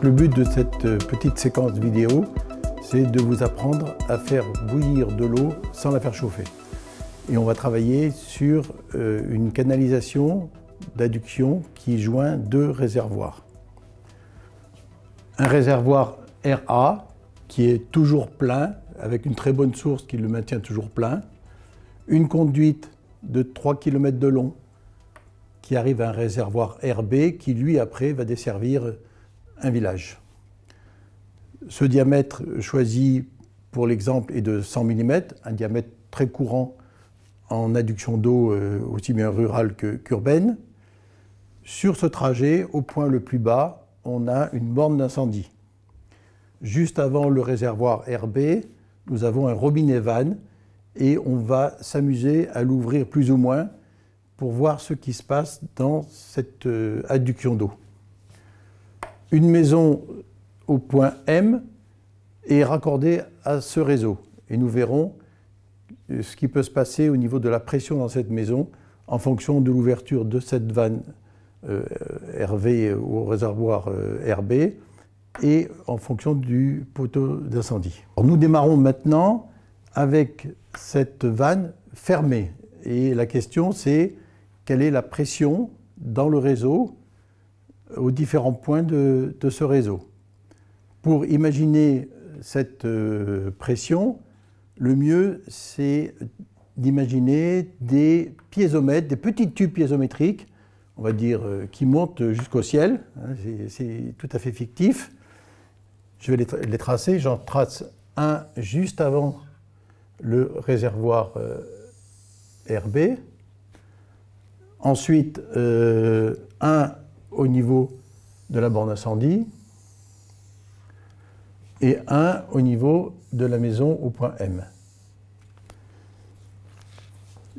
Le but de cette petite séquence vidéo, c'est de vous apprendre à faire bouillir de l'eau sans la faire chauffer. Et on va travailler sur une canalisation d'adduction qui joint deux réservoirs. Un réservoir RA qui est toujours plein, avec une très bonne source qui le maintient toujours plein. Une conduite de 3 km de long qui arrive à un réservoir RB qui, lui, après, va desservir un village. Ce diamètre choisi pour l'exemple est de 100 mm, un diamètre très courant en adduction d'eau aussi bien rurale qu'urbaine. Sur ce trajet, au point le plus bas, on a une borne d'incendie. Juste avant le réservoir RB, nous avons un robinet vanne et on va s'amuser à l'ouvrir plus ou moins pour voir ce qui se passe dans cette adduction d'eau. Une maison au point M est raccordée à ce réseau et nous verrons ce qui peut se passer au niveau de la pression dans cette maison en fonction de l'ouverture de cette vanne RV au réservoir RB et en fonction du poteau d'incendie. Nous démarrons maintenant avec cette vanne fermée et la question c'est quelle est la pression dans le réseau aux différents points de ce réseau. Pour imaginer cette pression, le mieux c'est d'imaginer des piézomètres, des petits tubes piézométriques, on va dire qui montent jusqu'au ciel, c'est tout à fait fictif. Je vais les tracer, j'en trace un juste avant le réservoir RB, ensuite un au niveau de la borne incendie et un au niveau de la maison au point M.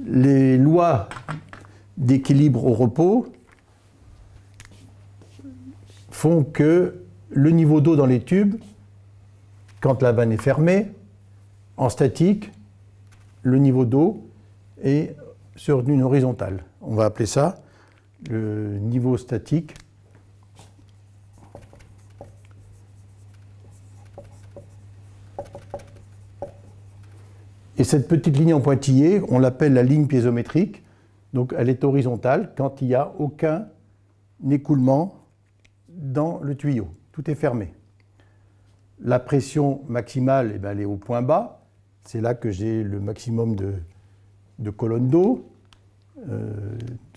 Les lois d'équilibre au repos font que le niveau d'eau dans les tubes, quand la vanne est fermée, en statique, le niveau d'eau est sur une horizontale. On va appeler ça le niveau statique. Et cette petite ligne en pointillé, on l'appelle la ligne piézométrique. Donc elle est horizontale quand il n'y a aucun écoulement dans le tuyau. Tout est fermé. La pression maximale, elle est au point bas. C'est là que j'ai le maximum de colonnes d'eau.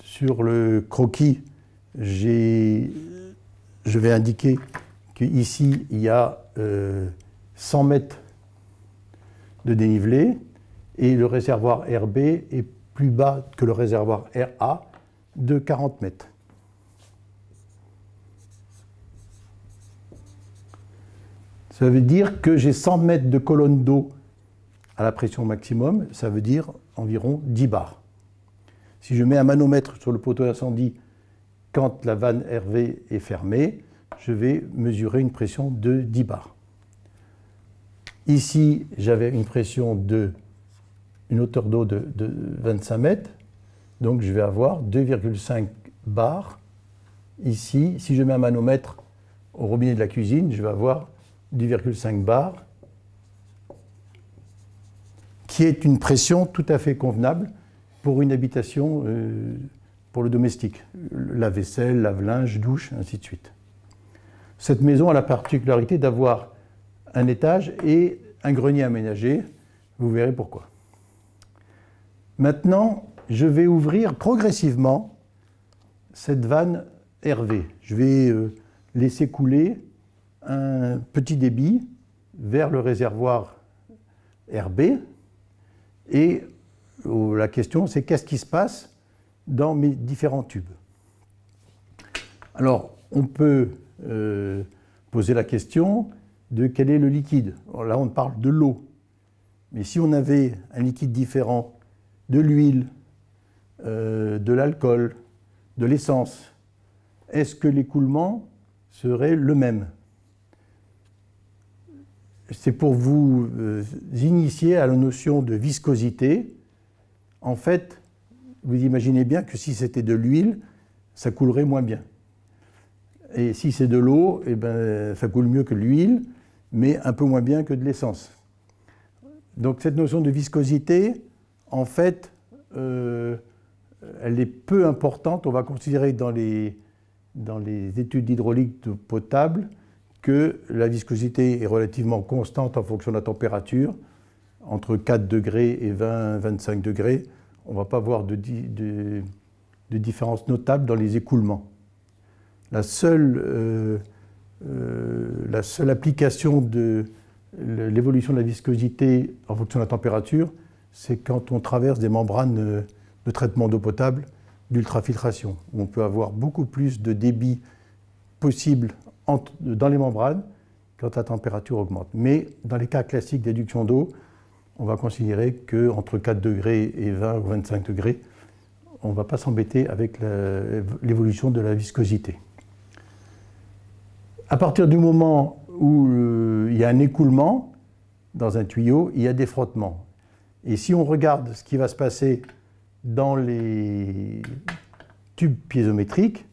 Sur le croquis, je vais indiquer qu'ici, il y a 100 mètres de dénivelé et le réservoir RB est plus bas que le réservoir RA de 40 mètres. Ça veut dire que j'ai 100 mètres de colonne d'eau à la pression maximum, ça veut dire environ 10 bars. Si je mets un manomètre sur le poteau d'incendie quand la vanne RV est fermée, je vais mesurer une pression de 10 bars. Ici, j'avais une pression une hauteur d'eau de 25 mètres, donc je vais avoir 2,5 bars. Ici, si je mets un manomètre au robinet de la cuisine, je vais avoir 2,5 bars, qui est une pression tout à fait convenable pour une habitation, pour le domestique. Lave-vaisselle, lave-linge, douche, ainsi de suite. Cette maison a la particularité d'avoir un étage et un grenier aménagé. Vous verrez pourquoi. Maintenant, je vais ouvrir progressivement cette vanne RV. Je vais laisser couler un petit débit vers le réservoir RB. Et la question, c'est qu'est-ce qui se passe dans mes différents tubes? Alors, on peut poser la question de quel est le liquide. Alors là, on parle de l'eau. Mais si on avait un liquide différent, de l'huile, de l'alcool, de l'essence, est-ce que l'écoulement serait le même? c'est pour vous initier à la notion de viscosité. En fait, vous imaginez bien que si c'était de l'huile, ça coulerait moins bien. Et si c'est de l'eau, eh ben, ça coule mieux que l'huile, mais un peu moins bien que de l'essence. Donc cette notion de viscosité, en fait, elle est peu importante. On va considérer dans les études hydrauliques potable que la viscosité est relativement constante en fonction de la température. Entre 4 degrés et 20-25 degrés, on ne va pas voir de différence notable dans les écoulements. La seule application de l'évolution de la viscosité en fonction de la température, c'est quand on traverse des membranes de traitement d'eau potable d'ultrafiltration, où on peut avoir beaucoup plus de débit possible dans les membranes quand la température augmente. Mais dans les cas classiques d'éduction d'eau, on va considérer qu'entre 4 degrés et 20 ou 25 degrés, on ne va pas s'embêter avec l'évolution de la viscosité. À partir du moment où il y a un écoulement dans un tuyau, il y a des frottements. Et si on regarde ce qui va se passer dans les tubes piézométriques,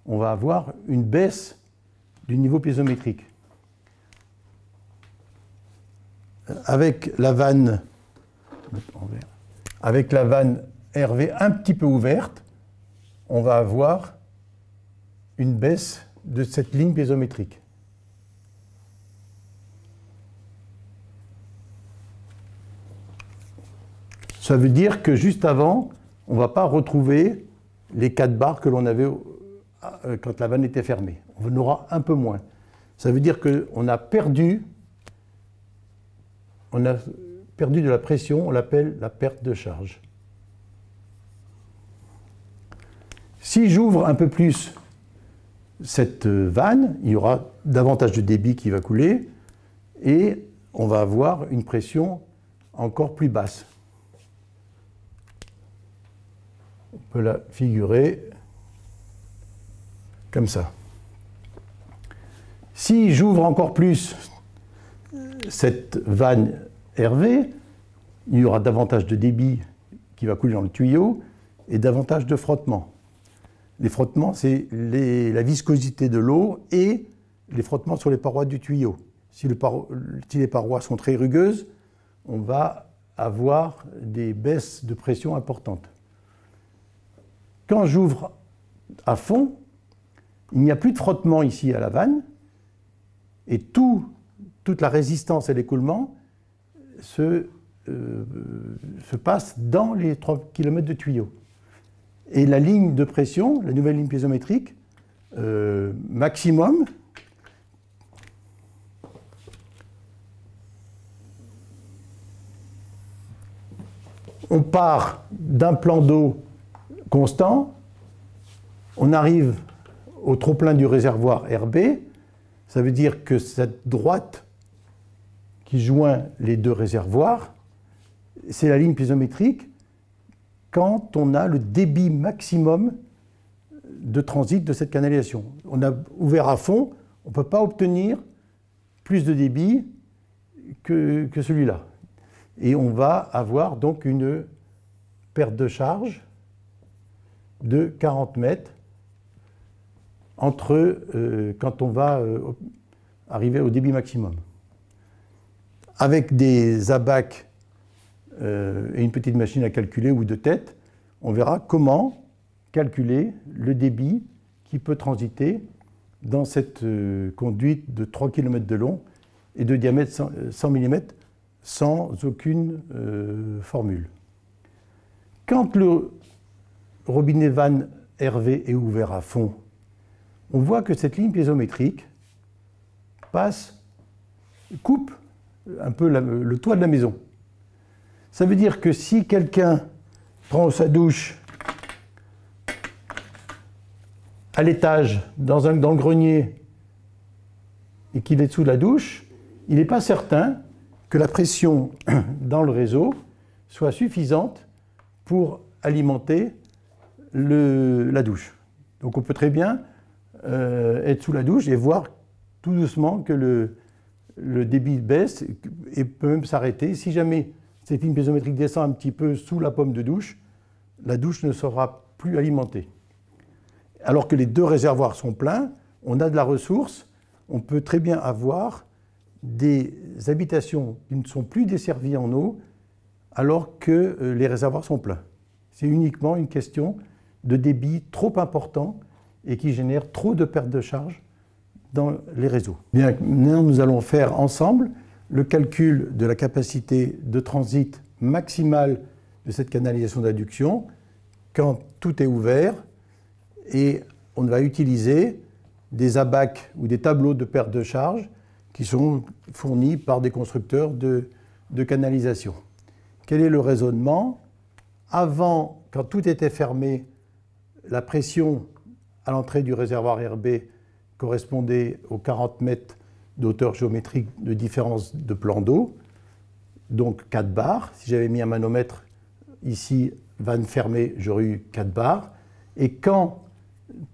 on va avoir une baisse du niveau piézométrique. Avec la vanne RV un petit peu ouverte, on va avoir une baisse de cette ligne piézométrique. Ça veut dire que juste avant, on ne va pas retrouver les 4 barres que l'on avait quand la vanne était fermée. On en aura un peu moins. Ça veut dire qu'on a perdu de la pression, on l'appelle la perte de charge. Si j'ouvre un peu plus cette vanne, il y aura davantage de débit qui va couler et on va avoir une pression encore plus basse. On peut la figurer comme ça. Si j'ouvre encore plus cette vanne RV, il y aura davantage de débit qui va couler dans le tuyau et davantage de frottements. Les frottements, c'est la viscosité de l'eau et les frottements sur les parois du tuyau. Si les parois sont très rugueuses, on va avoir des baisses de pression importantes. Quand j'ouvre à fond, il n'y a plus de frottement ici à la vanne et toute la résistance à l'écoulement se passe dans les 3 km de tuyau. Et la ligne de pression, la nouvelle ligne piézométrique, maximum, on part d'un plan d'eau constant, on arrive au trop-plein du réservoir RB, ça veut dire que cette droite qui joint les deux réservoirs, c'est la ligne piézométrique quand on a le débit maximum de transit de cette canalisation. On a ouvert à fond, on ne peut pas obtenir plus de débit que celui-là. Et on va avoir donc une perte de charge de 40 mètres quand on va arriver au débit maximum. Avec des abacs et une petite machine à calculer ou de tête, on verra comment calculer le débit qui peut transiter dans cette conduite de 3 km de long et de diamètre 100 mm sans aucune formule. Quand le robinet vanne RV est ouvert à fond, on voit que cette ligne piézométrique coupe un peu le toit de la maison. Ça veut dire que si quelqu'un prend sa douche à l'étage, dans le grenier, et qu'il est dessous de la douche, il n'est pas certain que la pression dans le réseau soit suffisante pour alimenter la douche. Donc on peut très bien être sous la douche et voir tout doucement que le débit baisse et peut même s'arrêter. Si jamais cette ligne piézométrique descend un petit peu sous la pomme de douche, la douche ne sera plus alimentée. Alors que les deux réservoirs sont pleins, on a de la ressource, on peut très bien avoir des habitations qui ne sont plus desservies en eau alors que les réservoirs sont pleins. C'est uniquement une question de débit trop important et qui génère trop de pertes de charge dans les réseaux. Bien, maintenant, nous allons faire ensemble le calcul de la capacité de transit maximale de cette canalisation d'adduction quand tout est ouvert, et on va utiliser des ABAC ou des tableaux de perte de charge qui sont fournis par des constructeurs de canalisation. Quel est le raisonnement? Avant, quand tout était fermé, la pression à l'entrée du réservoir RB correspondait aux 40 mètres d'auteur géométrique de différence de plan d'eau, donc 4 bars. Si j'avais mis un manomètre ici, vanne fermée, j'aurais eu 4 bars. Et quand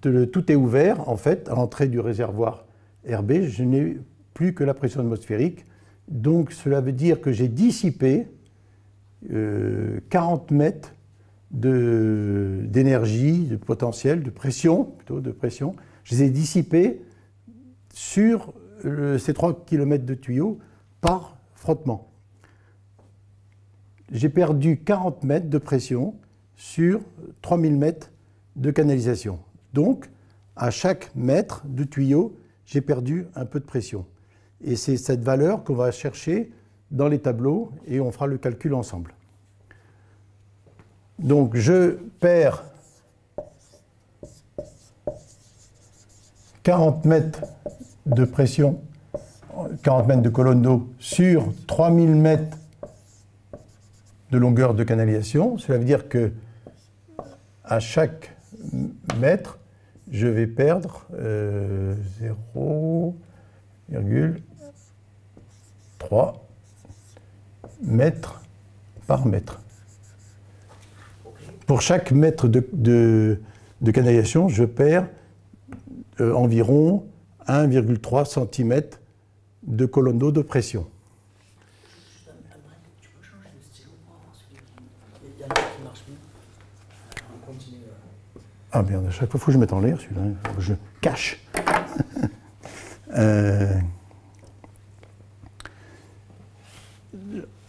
tout est ouvert, en fait, à l'entrée du réservoir RB, je n'ai plus que la pression atmosphérique. Donc cela veut dire que j'ai dissipé 40 mètres d'énergie, de potentiel, de pression, plutôt de pression. Je les ai dissipés sur ces 3 km de tuyaux par frottement. J'ai perdu 40 mètres de pression sur 3000 mètres de canalisation. Donc, à chaque mètre de tuyau, j'ai perdu un peu de pression. Et c'est cette valeur qu'on va chercher dans les tableaux et on fera le calcul ensemble. Donc, je perds 40 mètres de pression, 40 mètres de colonne d'eau sur 3000 mètres de longueur de canalisation. Cela veut dire que à chaque mètre, je vais perdre 0,3 mètres par mètre. Pour chaque mètre de canalisation, je perds environ 1,3 cm de colonne d'eau de pression. Tu peux changer de stylo pour avoir celui qui marche mieux. On continue. Ah merde, à chaque fois, il faut que je mette en l'air celui-là. Je cache.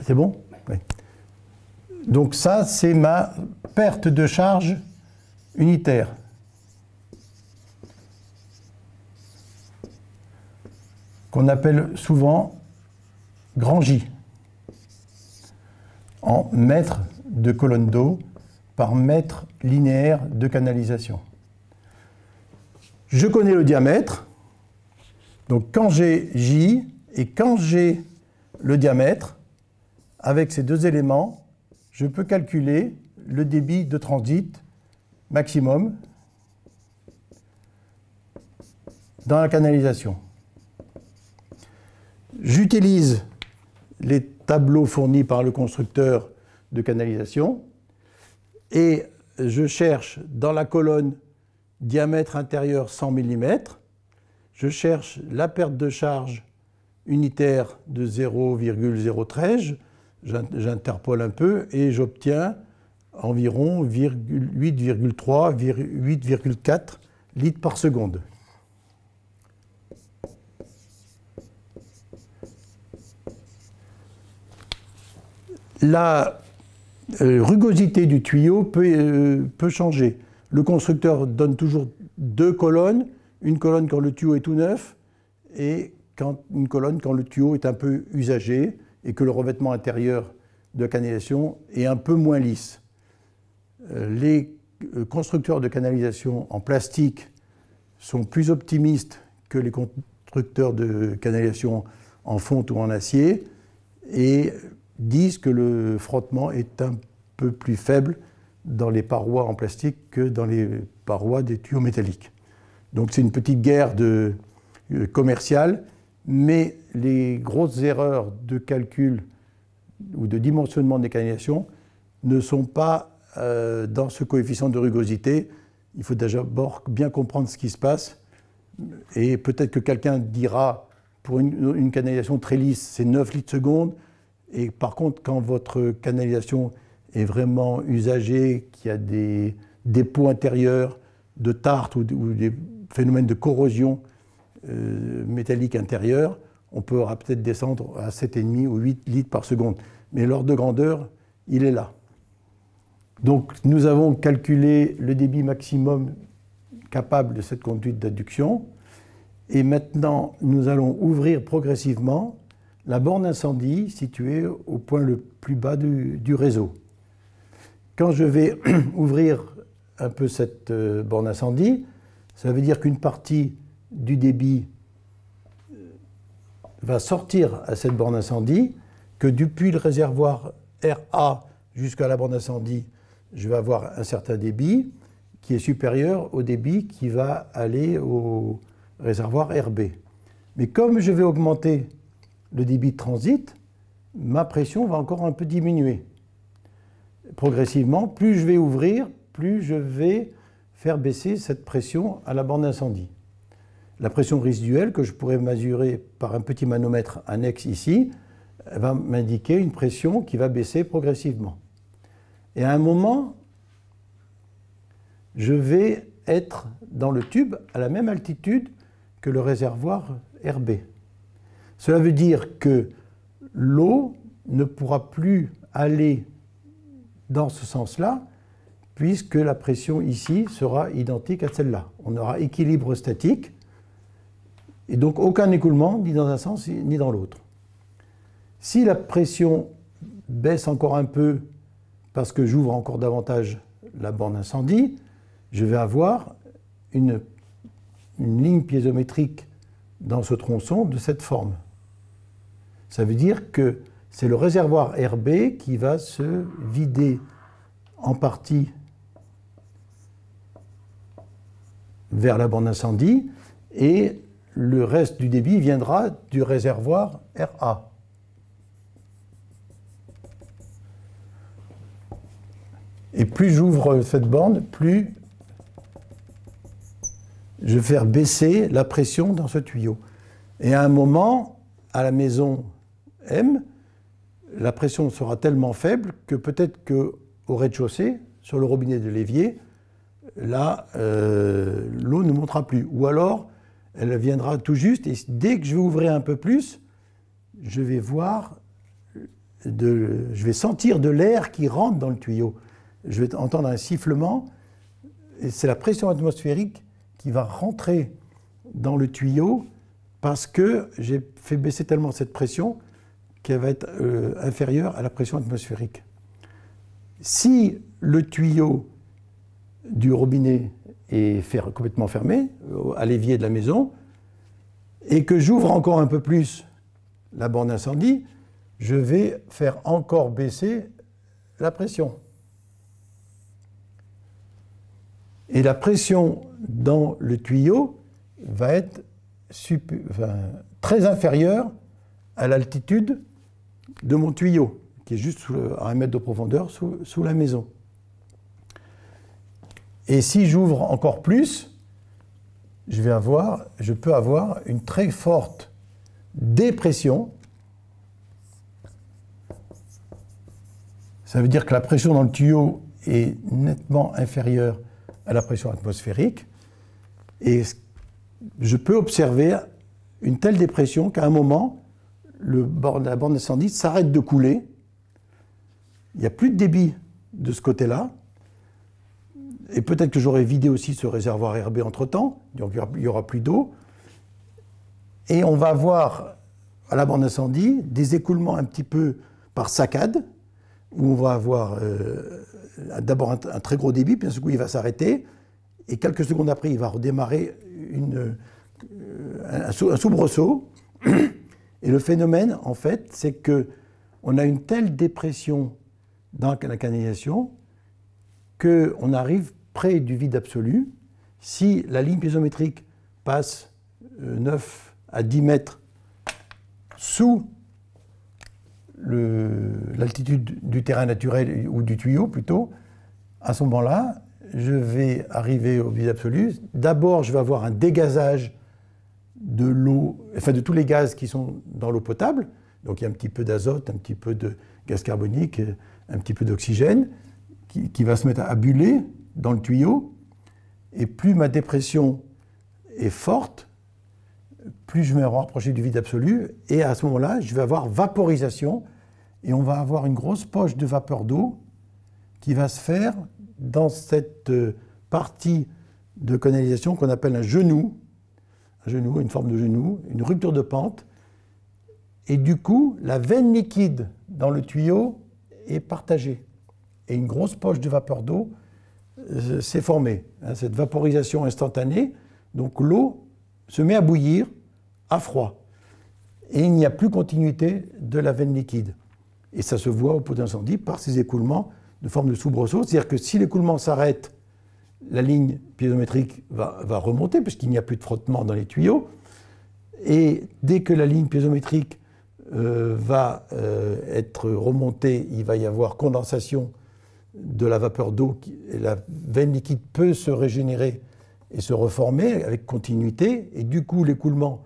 C'est bon? Oui. Donc ça, c'est ma perte de charge unitaire. Qu'on appelle souvent grand J, en mètres de colonne d'eau par mètre linéaire de canalisation. Je connais le diamètre, donc quand j'ai J et quand j'ai le diamètre, avec ces deux éléments, je peux calculer le débit de transit maximum dans la canalisation. J'utilise les tableaux fournis par le constructeur de canalisation et je cherche dans la colonne diamètre intérieur 100 mm, je cherche la perte de charge unitaire de 0,013, j'interpole un peu et j'obtiens environ 8,3, 8,4 litres par seconde. La rugosité du tuyau peut changer. Le constructeur donne toujours deux colonnes, une colonne quand le tuyau est tout neuf et une colonne quand le tuyau est un peu usagé et que le revêtement intérieur de la canalisation est un peu moins lisse. Les constructeurs de canalisation en plastique sont plus optimistes que les constructeurs de canalisation en fonte ou en acier et disent que le frottement est un peu plus faible dans les parois en plastique que dans les parois des tuyaux métalliques. Donc c'est une petite guerre commerciale, mais les grosses erreurs de calcul ou de dimensionnement des canalisations ne sont pas dans ce coefficient de rugosité. Il faut d'abord bien comprendre ce qui se passe et peut-être que quelqu'un dira pour une canalisation très lisse, c'est 9 litres seconde. Et par contre, quand votre canalisation est vraiment usagée, qu'il y a des dépôts intérieurs de tartre ou des phénomènes de corrosion métallique intérieure, on pourra peut-être descendre à 7,5 ou 8 litres par seconde. Mais l'ordre de grandeur, il est là. Donc nous avons calculé le débit maximum capable de cette conduite d'adduction. Et maintenant, nous allons ouvrir progressivement la borne incendie située au point le plus bas du réseau. Quand je vais ouvrir un peu cette borne incendie, ça veut dire qu'une partie du débit va sortir à cette borne incendie, que depuis le réservoir RA jusqu'à la borne incendie, je vais avoir un certain débit qui est supérieur au débit qui va aller au réservoir RB. Mais comme je vais augmenter le débit de transit, ma pression va encore un peu diminuer. Progressivement, plus je vais ouvrir, plus je vais faire baisser cette pression à la borne d'incendie. La pression résiduelle, que je pourrais mesurer par un petit manomètre annexe ici, va m'indiquer une pression qui va baisser progressivement. Et à un moment, je vais être dans le tube à la même altitude que le réservoir RB. Cela veut dire que l'eau ne pourra plus aller dans ce sens-là, puisque la pression ici sera identique à celle-là. On aura équilibre statique, et donc aucun écoulement, ni dans un sens ni dans l'autre. Si la pression baisse encore un peu, parce que j'ouvre encore davantage la borne incendie, je vais avoir une ligne piézométrique dans ce tronçon de cette forme. Ça veut dire que c'est le réservoir RB qui va se vider en partie vers la borne incendie et le reste du débit viendra du réservoir RA. Et plus j'ouvre cette borne, plus je vais faire baisser la pression dans ce tuyau. Et à un moment, à la maison M, la pression sera tellement faible que peut-être qu'au rez-de-chaussée, sur le robinet de l'évier, là, l'eau ne montera plus. Ou alors, elle viendra tout juste, et dès que je vais ouvrir un peu plus, je vais je vais sentir de l'air qui rentre dans le tuyau. Je vais entendre un sifflement, et c'est la pression atmosphérique qui va rentrer dans le tuyau parce que j'ai fait baisser tellement cette pression qu'elle va être inférieure à la pression atmosphérique. Si le tuyau du robinet est complètement fermé, à l'évier de la maison, et que j'ouvre encore un peu plus la borne d'incendie, je vais faire encore baisser la pression. Et la pression dans le tuyau va être très inférieure à l'altitude de mon tuyau, qui est juste à 1 mètre de profondeur sous la maison. Et si j'ouvre encore plus, je peux avoir une très forte dépression. Ça veut dire que la pression dans le tuyau est nettement inférieure à la pression atmosphérique. Et je peux observer une telle dépression qu'à un moment, la borne d'incendie s'arrête de couler. Il n'y a plus de débit de ce côté-là. Et peut-être que j'aurai vidé aussi ce réservoir RB entre-temps, donc il n'y aura plus d'eau. Et on va avoir, à la borne d'incendie, des écoulements un petit peu par saccade, où on va avoir d'abord un très gros débit, puis d'un coup il va s'arrêter, et quelques secondes après il va redémarrer un soubresaut. Et le phénomène, en fait, c'est qu'on a une telle dépression dans la canalisation qu'on arrive près du vide absolu. Si la ligne piézométrique passe 9 à 10 mètres sous l'altitude du terrain naturel ou du tuyau plutôt, à ce moment-là, je vais arriver au vide absolu. D'abord, je vais avoir un dégazage de l'eau, enfin de tous les gaz qui sont dans l'eau potable. Donc il y a un petit peu d'azote, un petit peu de gaz carbonique, un petit peu d'oxygène qui va se mettre à buller dans le tuyau. Et plus ma dépression est forte, plus je vais me rapprocher du vide absolu. Et à ce moment-là, je vais avoir vaporisation et on va avoir une grosse poche de vapeur d'eau qui va se faire dans cette partie de canalisation qu'on appelle un genou, une forme de genou, une rupture de pente. Et du coup, la veine liquide dans le tuyau est partagée. Et une grosse poche de vapeur d'eau s'est formée. Cette vaporisation instantanée, donc l'eau se met à bouillir à froid. Et il n'y a plus continuité de la veine liquide. Et ça se voit au pot d'incendie par ces écoulements de forme de soubresaut. C'est-à-dire que si l'écoulement s'arrête, la ligne piézométrique va remonter, puisqu'il n'y a plus de frottement dans les tuyaux. Et dès que la ligne piézométrique va être remontée, il va y avoir condensation de la vapeur d'eau. La veine liquide peut se régénérer et se reformer avec continuité. Et du coup, l'écoulement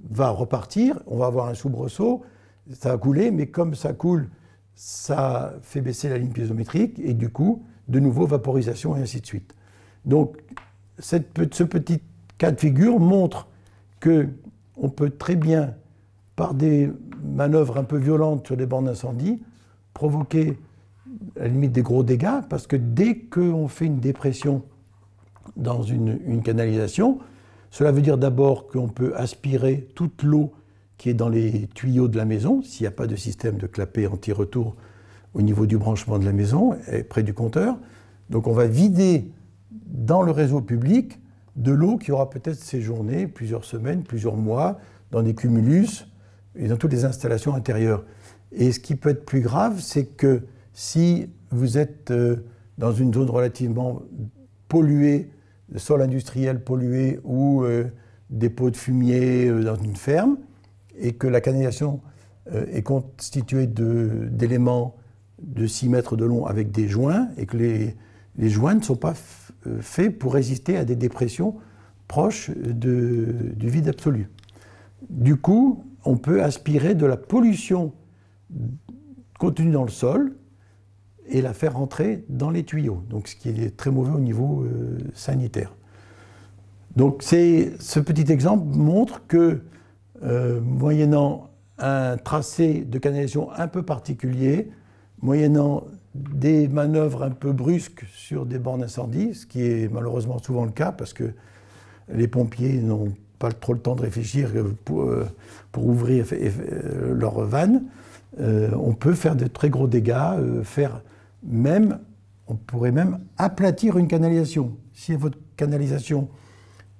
va repartir. On va avoir un soubresaut. Ça va couler, mais comme ça coule, ça fait baisser la ligne piézométrique. Et du coup, de nouveau, vaporisation et ainsi de suite. Donc, ce petit cas de figure montre qu'on peut très bien, par des manœuvres un peu violentes sur les bancs d'incendie, provoquer à la limite des gros dégâts, parce que dès qu'on fait une dépression dans une canalisation, cela veut dire d'abord qu'on peut aspirer toute l'eau qui est dans les tuyaux de la maison, s'il n'y a pas de système de clapet anti-retour au niveau du branchement de la maison, près du compteur. Donc on va vider dans le réseau public de l'eau qui aura peut-être séjourné plusieurs semaines, plusieurs mois, dans des cumulus et dans toutes les installations intérieures. Et ce qui peut être plus grave, c'est que si vous êtes dans une zone relativement polluée, le sol industriel pollué ou dépôt de fumier dans une ferme, et que la canalisation est constituée d'éléments de 6 mètres de long avec des joints, et que les joints ne sont pas faits pour résister à des dépressions proches du vide absolu. Du coup, on peut aspirer de la pollution contenue dans le sol et la faire rentrer dans les tuyaux, donc ce qui est très mauvais au niveau sanitaire. Donc ce petit exemple montre que, moyennant un tracé de canalisation un peu particulier, moyennant des manœuvres un peu brusques sur des bornes d'incendie, ce qui est malheureusement souvent le cas parce que les pompiers n'ont pas trop le temps de réfléchir pour ouvrir leur vanne, on peut faire de très gros dégâts, on pourrait même aplatir une canalisation. Si votre canalisation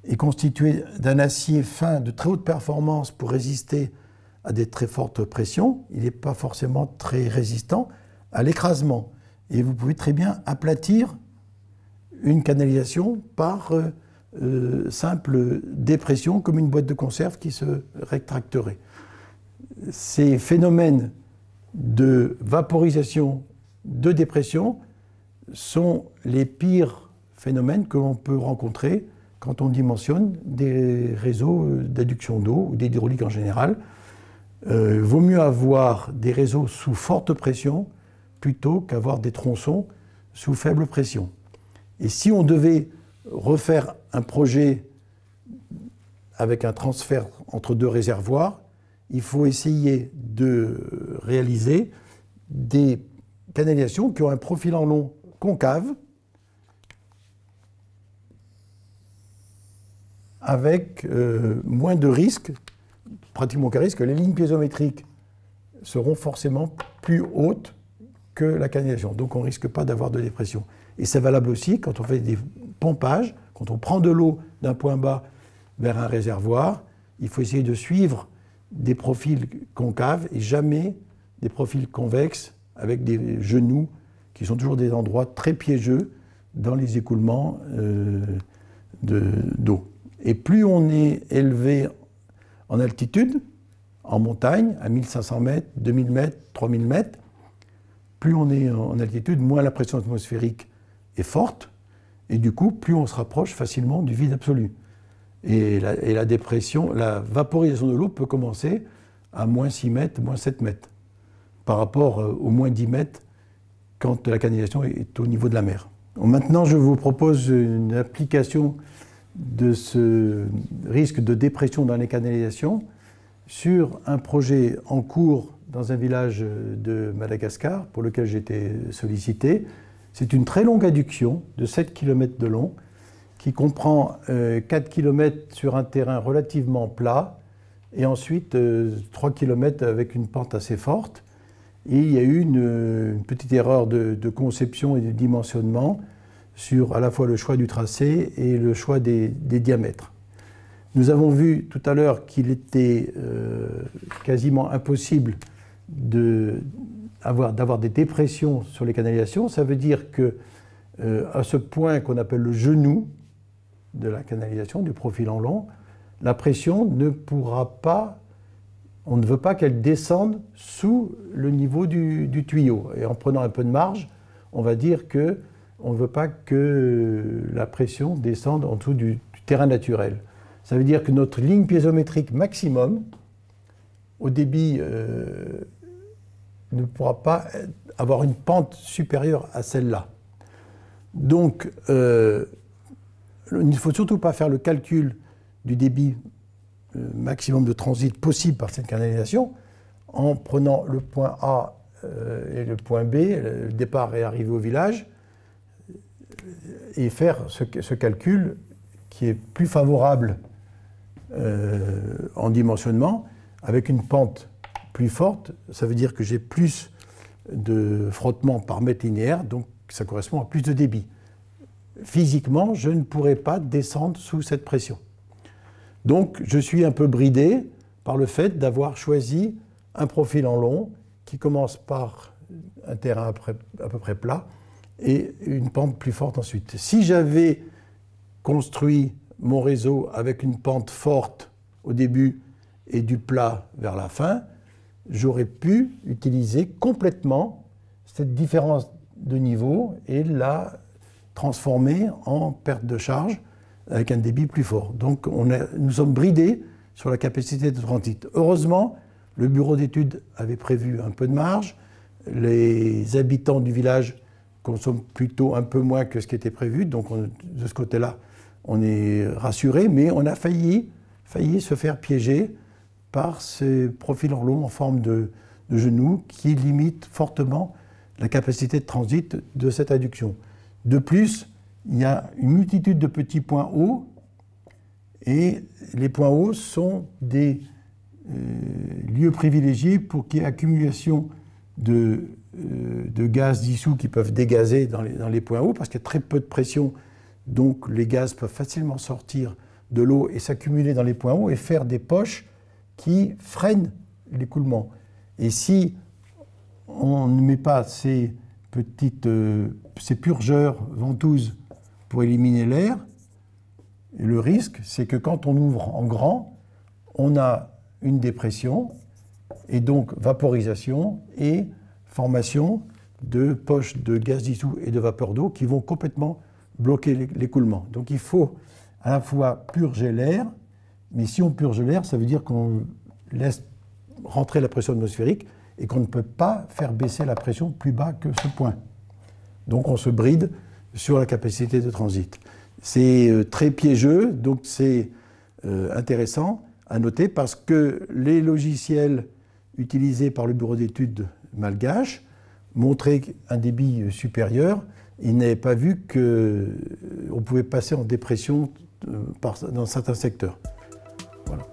est constituée d'un acier fin de très haute performance pour résister à des très fortes pressions, il n'est pas forcément très résistant à l'écrasement. Et vous pouvez très bien aplatir une canalisation par simple dépression, comme une boîte de conserve qui se rétracterait. Ces phénomènes de vaporisation, de dépression, sont les pires phénomènes que l'on peut rencontrer quand on dimensionne des réseaux d'adduction d'eau ou d'hydraulique en général. Vaut mieux avoir des réseaux sous forte pression plutôt qu'avoir des tronçons sous faible pression. Et si on devait refaire un projet avec un transfert entre deux réservoirs, il faut essayer de réaliser des canalisations qui ont un profil en long concave avec moins de risques, pratiquement aucun risque, que les lignes piézométriques seront forcément plus hautes que la canalisation. Donc on ne risque pas d'avoir de dépression. Et c'est valable aussi quand on fait des pompages, quand on prend de l'eau d'un point bas vers un réservoir, il faut essayer de suivre des profils concaves et jamais des profils convexes avec des genoux qui sont toujours des endroits très piégeux dans les écoulements d'eau. Et plus on est élevé en altitude, en montagne, à 1500 mètres, 2000 mètres, 3000 mètres, plus on est en altitude, moins la pression atmosphérique est forte, et du coup, plus on se rapproche facilement du vide absolu. Et la dépression, la vaporisation de l'eau peut commencer à moins 6 mètres, moins 7 mètres, par rapport aux moins 10 mètres quand la canalisation est au niveau de la mer. Maintenant, je vous propose une application de ce risque de dépression dans les canalisations sur un projet en cours dans un village de Madagascar pour lequel j'ai été sollicité. C'est une très longue adduction de 7 km de long qui comprend 4 km sur un terrain relativement plat et ensuite 3 km avec une pente assez forte. Et il y a eu une petite erreur de conception et de dimensionnement sur à la fois le choix du tracé et le choix des diamètres. Nous avons vu tout à l'heure qu'il était quasiment impossible d'avoir des dépressions sur les canalisations. Ça veut dire que à ce point qu'on appelle le genou de la canalisation, du profil en long, la pression ne pourra pas, on ne veut pas qu'elle descende sous le niveau du tuyau. Et en prenant un peu de marge, on va dire qu'on ne veut pas que la pression descende en dessous du terrain naturel. Ça veut dire que notre ligne piézométrique maximum, au débit, ne pourra pas avoir une pente supérieure à celle-là. Donc, il ne faut surtout pas faire le calcul du débit maximum de transit possible par cette canalisation en prenant le point A et le point B, le départ et arrivée au village, et faire ce calcul qui est plus favorable en dimensionnement, avec une pente plus forte. Ça veut dire que j'ai plus de frottement par mètre linéaire, donc ça correspond à plus de débit. Physiquement, je ne pourrais pas descendre sous cette pression. Donc, je suis un peu bridé par le fait d'avoir choisi un profil en long qui commence par un terrain à peu près plat et une pente plus forte ensuite. Si j'avais construit mon réseau avec une pente forte au début et du plat vers la fin, j'aurais pu utiliser complètement cette différence de niveau et la transformer en perte de charge avec un débit plus fort. Donc nous sommes bridés sur la capacité de transit. Heureusement, le bureau d'études avait prévu un peu de marge. Les habitants du village consomment plutôt un peu moins que ce qui était prévu. Donc de ce côté-là, on est rassuré, mais on a failli se faire piéger par ces profils en long en forme de genou qui limitent fortement la capacité de transit de cette adduction. De plus, il y a une multitude de petits points hauts et les points hauts sont des lieux privilégiés pour qu'il y ait accumulation de gaz dissous qui peuvent dégazer dans les points hauts parce qu'il y a très peu de pression, donc les gaz peuvent facilement sortir de l'eau et s'accumuler dans les points hauts et faire des poches qui freinent l'écoulement. Et si on ne met pas ces purgeurs ventouses pour éliminer l'air, le risque, c'est que quand on ouvre en grand, on a une dépression et donc vaporisation et formation de poches de gaz dissous et de vapeur d'eau qui vont complètement bloquer l'écoulement. Donc il faut à la fois purger l'air, mais si on purge l'air, ça veut dire qu'on laisse rentrer la pression atmosphérique et qu'on ne peut pas faire baisser la pression plus bas que ce point. Donc on se bride sur la capacité de transit. C'est très piégeux, donc c'est intéressant à noter parce que les logiciels utilisés par le bureau d'études malgache montraient un débit supérieur. Ils n'avaient pas vu qu'on pouvait passer en dépression dans certains secteurs. Voilà.